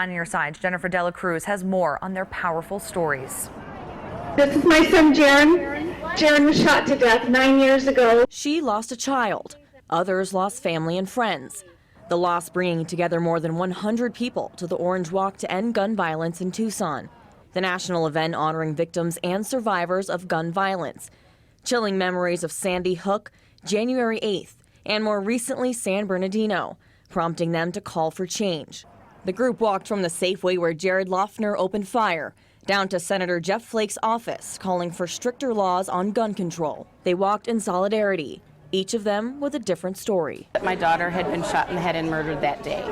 On Your Side, Jennifer Dela Cruz has more on their powerful stories. This is my son, Jaron. Jaron was shot to death 9 years ago. She lost a child. Others lost family and friends. The loss bringing together more than 100 people to the Orange Walk to End Gun Violence in Tucson, the national event honoring victims and survivors of gun violence. Chilling memories of Sandy Hook, January 8th, and more recently San Bernardino, prompting them to call for change. The group walked from the Safeway where Jared Loeffner opened fire down to Senator Jeff Flake's office, calling for stricter laws on gun control. They walked in solidarity, each of them with a different story. My daughter had been shot in the head and murdered that day.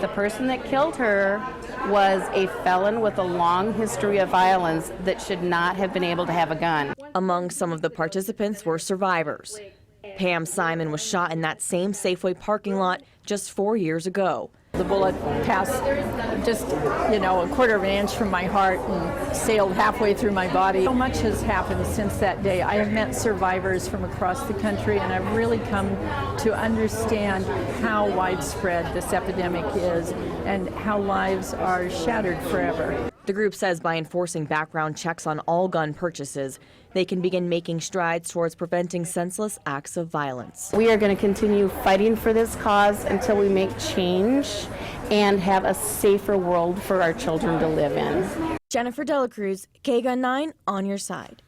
The person that killed her was a felon with a long history of violence that should not have been able to have a gun. Among some of the participants were survivors. Pam Simon was shot in that same Safeway parking lot just 4 years ago. The bullet passed just, a quarter of an inch from my heart and sailed halfway through my body. So much has happened since that day. I have met survivors from across the country, and I've really come to understand how widespread this epidemic is and how lives are shattered forever. The group says by enforcing background checks on all gun purchases, they can begin making strides towards preventing senseless acts of violence. We are going to continue fighting for this cause until we make change and have a safer world for our children to live in. Jennifer Dela Cruz, KGUN-9, On Your Side.